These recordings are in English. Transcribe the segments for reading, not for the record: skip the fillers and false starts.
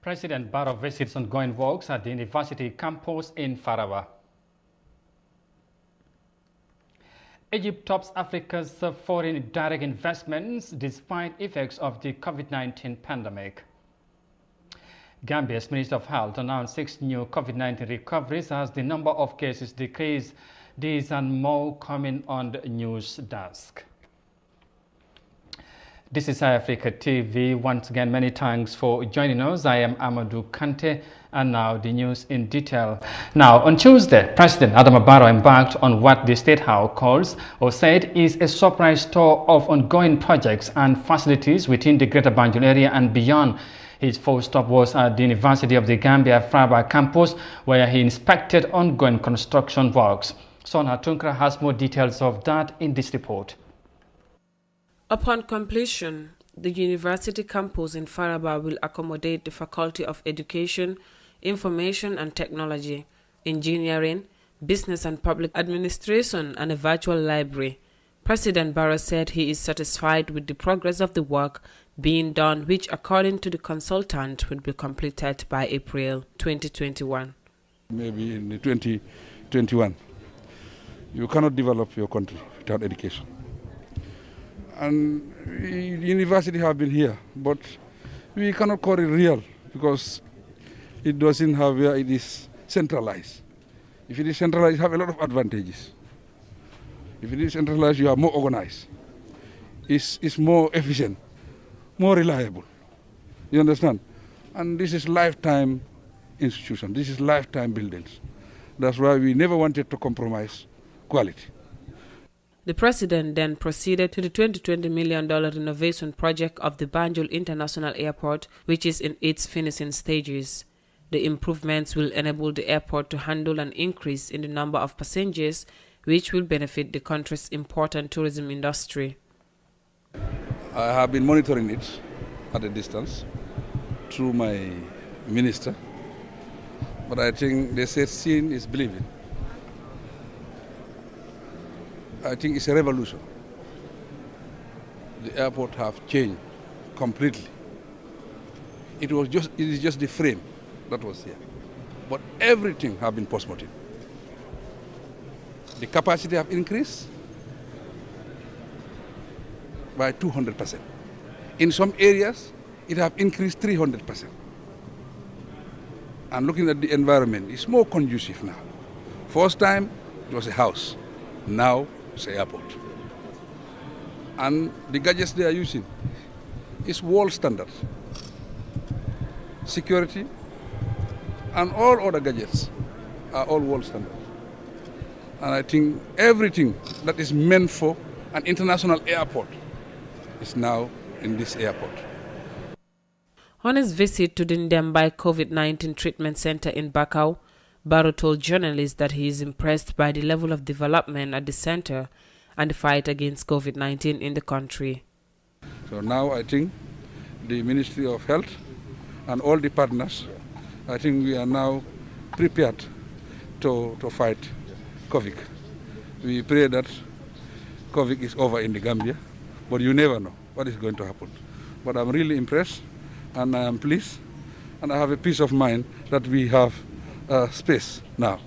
President Barrow visits ongoing works at the university campus in Farawa. Egypt tops Africa's foreign direct investments despite effects of the COVID-19 pandemic. Gambia's Minister of Health announced 6 new COVID-19 recoveries as the number of cases decreased. These and more coming on the news desk. This is Africa TV. Once again, many thanks for joining us. I am Amadou Kante, and now the news in detail. Now, on Tuesday, President Adama Barrow embarked on what the State House calls or said is a surprise tour of ongoing projects and facilities within the Greater Banjul area and beyond. His first stop was at the University of the Gambia Farawa campus, where he inspected ongoing construction works. Sona Tunkra has more details of that in this report. Upon completion, the university campus in Farawa will accommodate the Faculty of Education, Information and Technology, Engineering, Business and Public Administration, and a virtual library. President Barrow said he is satisfied with the progress of the work being done, which, according to the consultant, will be completed by April 2021. Maybe in 2021. You cannot develop your country without education. And the university have been here, but we cannot call it real because it doesn't have where it is centralized. If it is centralized, you have a lot of advantages. If it is centralized, you are more organized. It's more efficient, more reliable. You understand? And this is lifetime institution. This is lifetime buildings. That's why we never wanted to compromise quality. The president then proceeded to the $20 million renovation project of the Banjul International Airport, which is in its finishing stages. The improvements will enable the airport to handle an increase in the number of passengers, which will benefit the country's important tourism industry. I have been monitoring it at a distance through my minister, but I think they said seeing is believing. I think it's a revolution. The airport have changed completely. It is just the frame that was here, but everything have been post-mortem. The capacity have increased by 200%. In some areas, it have increased 300%. And looking at the environment, it's more conducive now. First time, it was a house. Now, it's an airport. And the gadgets they are using is world standard. Security and all other gadgets are all world standard. And I think everything that is meant for an international airport is now in this airport. On his visit to the Ndembai COVID-19 treatment center in Bakau, Barrow told journalists that he is impressed by the level of development at the center and the fight against COVID-19 in the country. So now I think the Ministry of Health and all the partners, I think we are now prepared to fight COVID. We pray that COVID is over in the Gambia, but you never know what is going to happen. But I'm really impressed and I am pleased and I have a peace of mind that we have space now,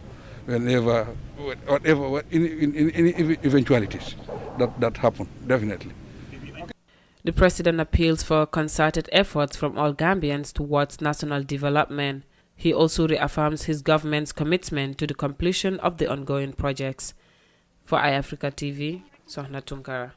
whenever, whatever, in any eventualities that happen, definitely. The president appeals for concerted efforts from all Gambians towards national development. He also reaffirms his government's commitment to the completion of the ongoing projects. For iAfrica TV, Sohna Tunkara.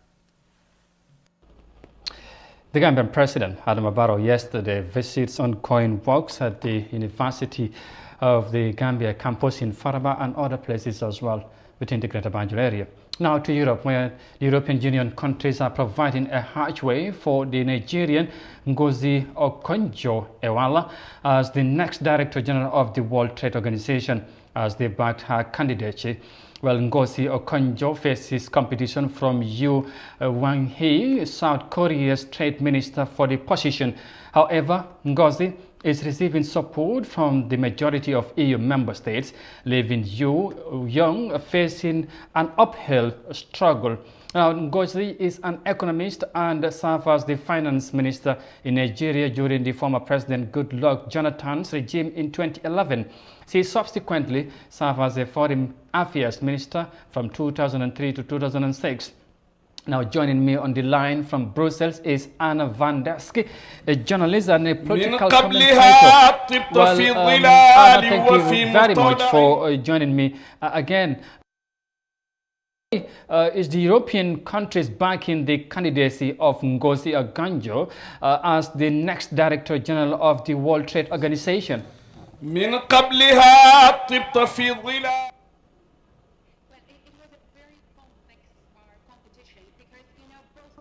The Gambian President Adama Barrow yesterday visits ongoing works at the University of the Gambia campus in Farawa and other places as well within the Greater Banjul area. Now to Europe, where the European Union countries are providing a hatchway for the Nigerian NGOZI OKONJO'S as the next Director General of the World Trade Organization as they backed her candidacy. Well, NGOZI OKONJO faces competition from Yoo Wang-hee, South Korea's trade minister, for the position. However, NGOZI is receiving support from the majority of EU member states, leaving you young facing an uphill struggle. Now, NGOZI is an economist and served as the finance minister in Nigeria during the former President Goodluck Jonathan's regime in 2011. She subsequently served as a foreign affairs minister from 2003 to 2006. Now, joining me on the line from Brussels is Anna Van Desk, a journalist and a political commentator. Well, Anna, thank you very much for joining me again. Is the European countries backing the candidacy of NGOZI OKONJO as the next Director General of the World Trade Organization?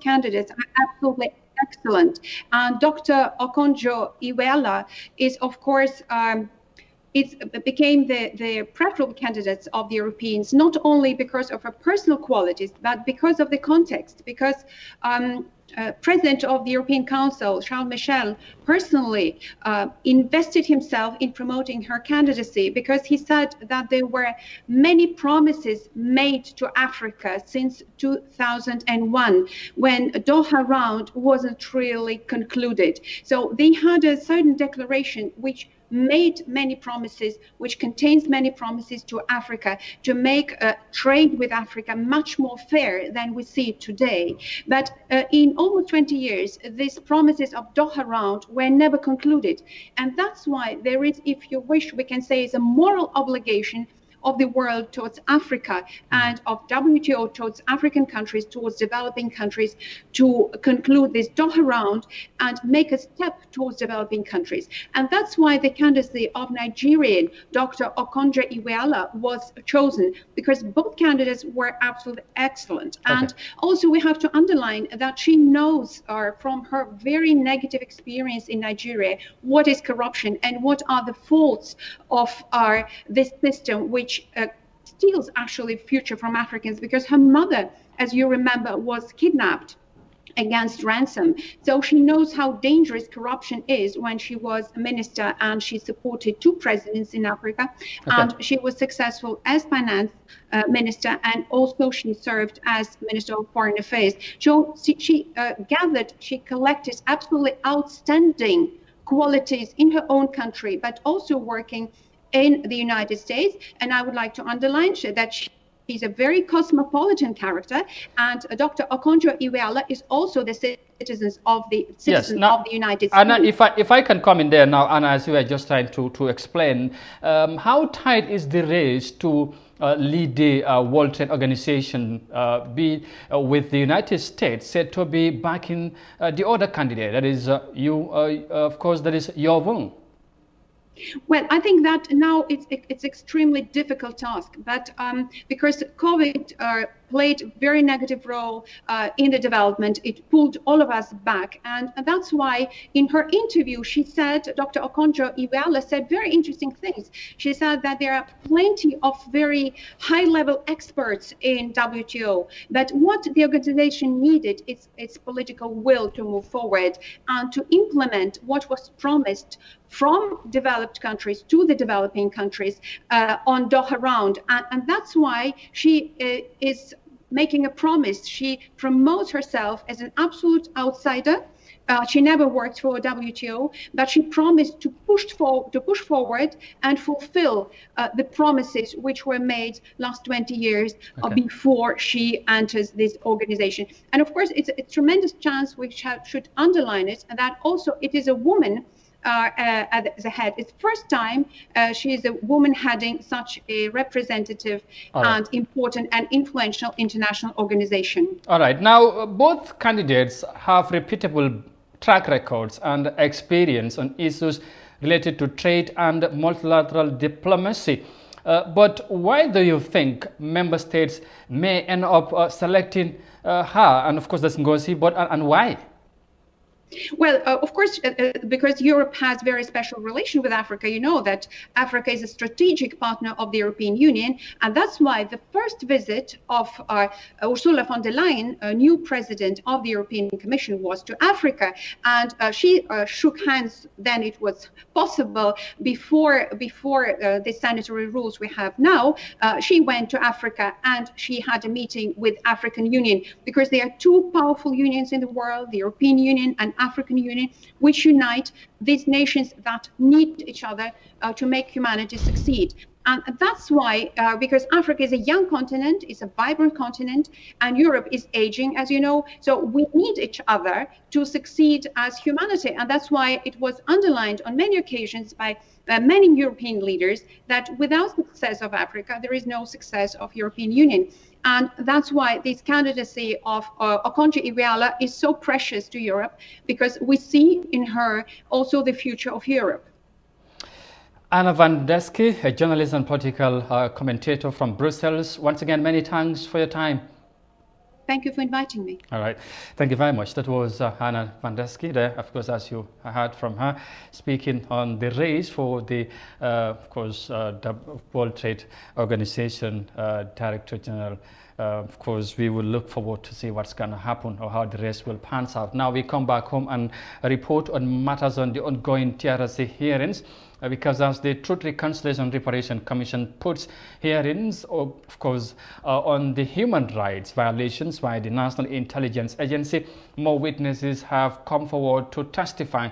Candidates are absolutely excellent, and Dr. OKONJO is, of course, became the preferable candidates of the Europeans, not only because of her personal qualities, but because of the context, because President of the European Council, Charles Michel, personally invested himself in promoting her candidacy, because he said that there were many promises made to Africa since 2001, when Doha round wasn't really concluded. So they had a certain declaration which made many promises, which contains many promises to Africa to make trade with Africa much more fair than we see it today. But in almost 20 years, these promises of Doha round were never concluded. And that's why there is, if you wish, we can say, is a moral obligation of the world towards Africa and of WTO towards African countries, towards developing countries, to conclude this Doha round and make a step towards developing countries. And that's why the candidacy of Nigerian Dr. OKONJO was chosen, because both candidates were absolutely excellent. Okay. And also we have to underline that she knows from her very negative experience in Nigeria what is corruption and what are the faults of this system, which steals actually future from Africans, because her mother, as you remember, was kidnapped against ransom. So she knows how dangerous corruption is when she was a minister, and she supported two presidents in Africa. Okay. And she was successful as finance minister, and also she served as Minister of Foreign Affairs. So she collected absolutely outstanding qualities in her own country, but also working in the United States. And I would like to underline that she's a very cosmopolitan character, and Dr. OKONJO is also the citizen of the United States. Anna, if I can come in there now, Anna, as you were just trying to explain, how tight is the race to lead the World Trade Organization, with the United States said to be backing the other candidate, that is of course, that is your own? Well, I think that now it's extremely difficult task, but because COVID played a very negative role in the development, it pulled all of us back, and that's why in her interview she said, Dr. OKONJO said very interesting things. She said that there are plenty of very high-level experts in WTO, but what the organization needed is its political will to move forward and to implement what was promised from developed countries to the developing countries on Doha round, and that's why she is making a promise. She promotes herself as an absolute outsider. She never worked for WTO, but she promised to push forward and fulfill the promises which were made last 20 years before she enters this organization. And of course, it's a tremendous chance, which should underline it, and that also it is a woman at the head. It's the first time she is a woman heading such a representative and important and influential international organization. All right. Now, both candidates have reputable track records and experience on issues related to trade and multilateral diplomacy. But why do you think member states may end up selecting her? And of course, that's NGOZI, but and why? Well, of course, because Europe has very special relation with Africa, you know that Africa is a strategic partner of the European Union, and that's why the first visit of Ursula von der Leyen, a new president of the European Commission, was to Africa, and she shook hands. Then it was possible before the sanitary rules we have now. She went to Africa and she had a meeting with African Union, because there are two powerful unions in the world, the European Union and African Union, which unite these nations that need each other to make humanity succeed. And that's why, because Africa is a young continent, it's a vibrant continent, and Europe is aging, as you know, so we need each other to succeed as humanity. And that's why it was underlined on many occasions by many European leaders that without success of Africa, there is no success of European Union. And that's why this candidacy of OKONJO' is so precious to Europe, because we see in her also the future of Europe. Anna Van Deske, a journalist and political commentator from Brussels. Once again, many thanks for your time. Thank you for inviting me. All right. Thank you very much. That was Anna Van Deske there, of course, as you heard from her, speaking on the race for the, the World Trade Organization Director General. Of course, we will look forward to see what's going to happen or how the race will pan out. Now we come back home and report on matters on the ongoing Trrc hearings. Because as the Truth, Reconciliation and Reparation Commission puts hearings, of course, on the human rights violations by the National Intelligence Agency, more witnesses have come forward to testify.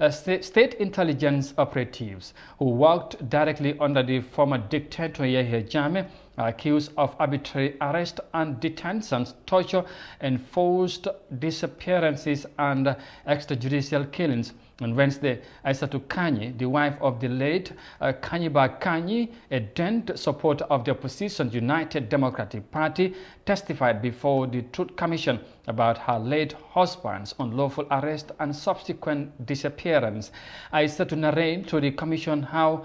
State intelligence operatives who worked directly under the former dictator Yahya Jammeh are accused of arbitrary arrest and detentions, torture, enforced disappearances, and extrajudicial killings. On Wednesday, Aissatou Kanyi, the wife of the late Kanyiba Kanyi, a dense supporter of the opposition United Democratic Party, testified before the Truth Commission about her late husband's unlawful arrest and subsequent disappearance. Aissatou narrated to the commission how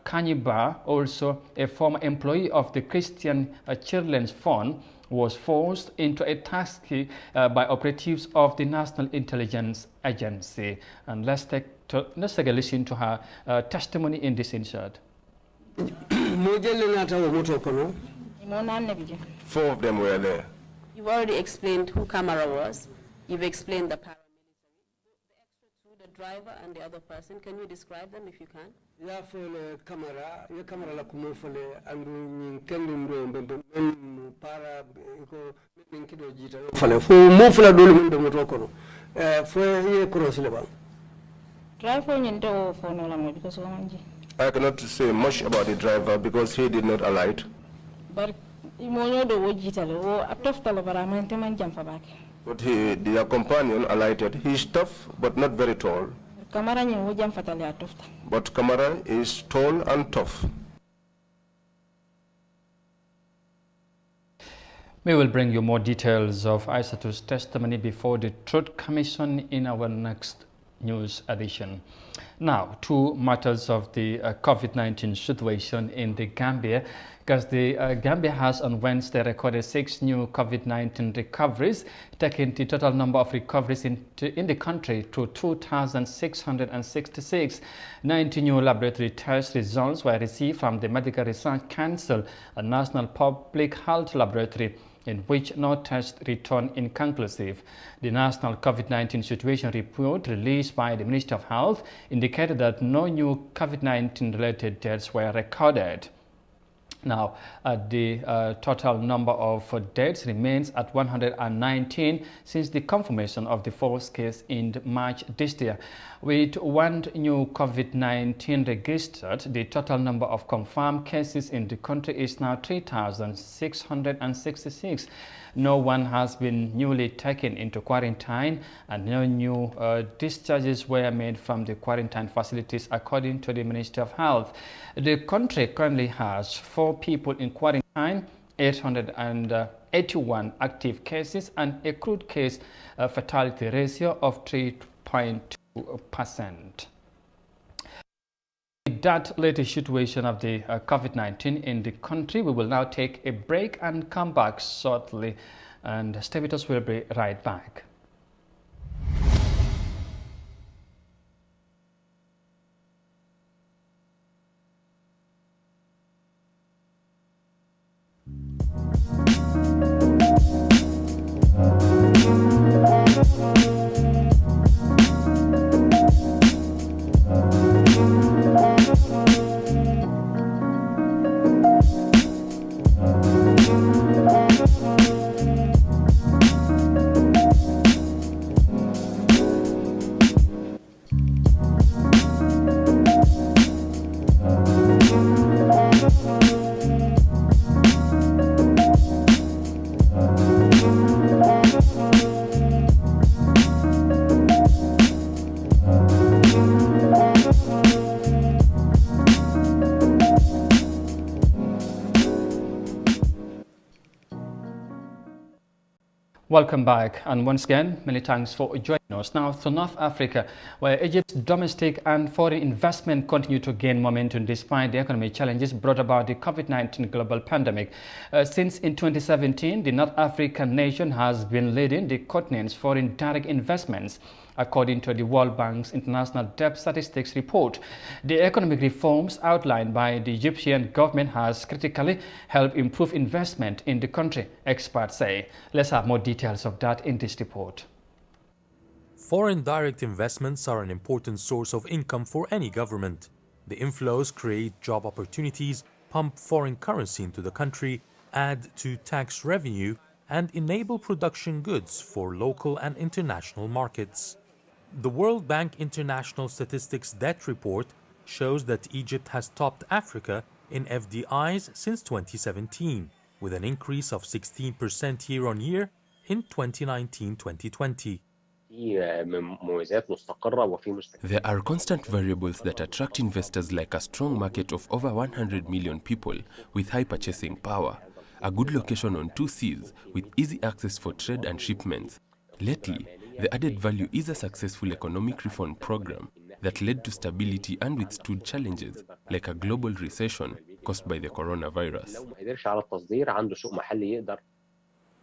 Kanyiba, also a former employee of the Christian Children's Fund, was forced into a taxi by operatives of the National Intelligence Agency. And let's take a listen to her testimony in this insert. 4 of them were there. You've already explained who Camara was. You've explained the paramilitary. The extra two, the driver and the other person, can you describe them if you can? Ya fole Camara, ya Camara la kumo fole andu kendu para ko minkido jita fole fo mo fula dole mun do to kono fo ye cross le ba. Driver nyendo fo no la mo because wanji. I cannot say much about the driver because he did not alight. But imono do wojita le o atofta le bara man teman jam fa bak. But their companion alighted. He is tough but not very tall. Camara nyo jam fatale atofta. But Camara is tall and tough. We will bring you more details of Aissatou's testimony before the Truth Commission in our next news edition. Now, to matters of the COVID-19 situation in the Gambia, because the Gambia has on Wednesday recorded 6 new COVID-19 recoveries, taking the total number of recoveries in the country to 2,666. 90 new laboratory test results were received from the Medical Research Council, a national public health laboratory, in which no test returned inconclusive. The National COVID-19 Situation Report released by the Ministry of Health indicated that no new COVID-19 related deaths were recorded. Now, the total number of deaths remains at 119 since the confirmation of the first case in March this year. With 1 new COVID-19 registered, the total number of confirmed cases in the country is now 3,666. No one has been newly taken into quarantine, and no new discharges were made from the quarantine facilities, according to the Ministry of Health. The country currently has 4 people in quarantine, 881 active cases, and a crude case fatality ratio of 3.2%. That latest situation of the COVID-19 in the country, we will now take a break and come back shortly, and stay with us. We'll be right back. Welcome back, and once again, many thanks for joining us. Now to North Africa, where Egypt's domestic and foreign investment continue to gain momentum despite the economic challenges brought about the COVID-19 global pandemic. Since in 2017, the North African nation has been leading the continent's foreign direct investments. According to the World Bank's International Debt Statistics report, the economic reforms outlined by the Egyptian government has critically helped improve investment in the country, experts say. Let's have more details of that in this report. Foreign direct investments are an important source of income for any government. The inflows create job opportunities, pump foreign currency into the country, add to tax revenue, and enable production goods for local and international markets. The World Bank International Statistics Debt Report shows that Egypt has topped Africa in FDIs since 2017, with an increase of 16% year-on-year in 2019-2020. There are constant variables that attract investors, like a strong market of over 100 million people with high purchasing power, a good location on two seas with easy access for trade and shipments. Lately, the added value is a successful economic reform program that led to stability and withstood challenges like a global recession caused by the coronavirus.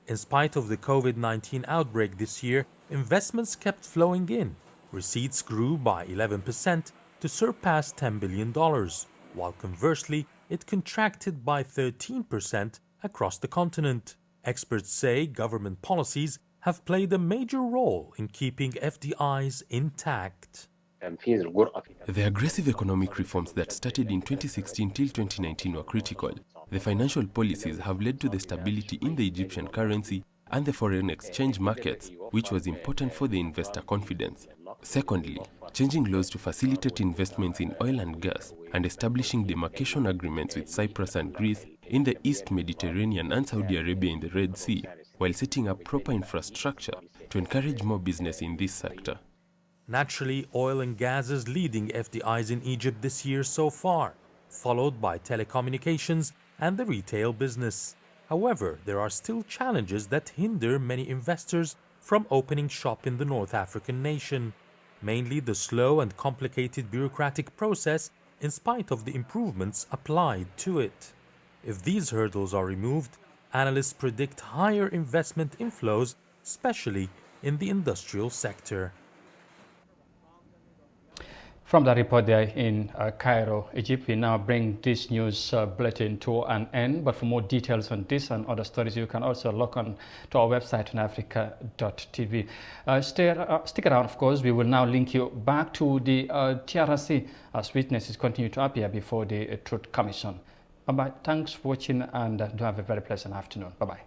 In spite of the COVID-19 outbreak this year, investments kept flowing in. Receipts grew by 11% to surpass $10 billion, while conversely, it contracted by 13% across the continent. Experts say government policies have played a major role in keeping FDIs intact. The aggressive economic reforms that started in 2016 till 2019 were critical. The financial policies have led to the stability in the Egyptian currency and the foreign exchange markets, which was important for the investor confidence. Secondly, changing laws to facilitate investments in oil and gas and establishing demarcation agreements with Cyprus and Greece in the East Mediterranean and Saudi Arabia in the Red Sea, while setting up proper infrastructure to encourage more business in this sector. Naturally, oil and gas is leading FDIs in Egypt this year so far, followed by telecommunications and the retail business. However, there are still challenges that hinder many investors from opening shop in the North African nation, mainly the slow and complicated bureaucratic process in spite of the improvements applied to it. If these hurdles are removed, analysts predict higher investment inflows, especially in the industrial sector. From the report there in Cairo, Egypt, we now bring this news bulletin to an end. But for more details on this and other stories, you can also log on to our website, unafrica.tv. Stick around, of course. We will now link you back to the Trrc as witnesses continue to appear before the Truth Commission. Bye-bye. Thanks for watching, and do have a very pleasant afternoon. Bye-bye.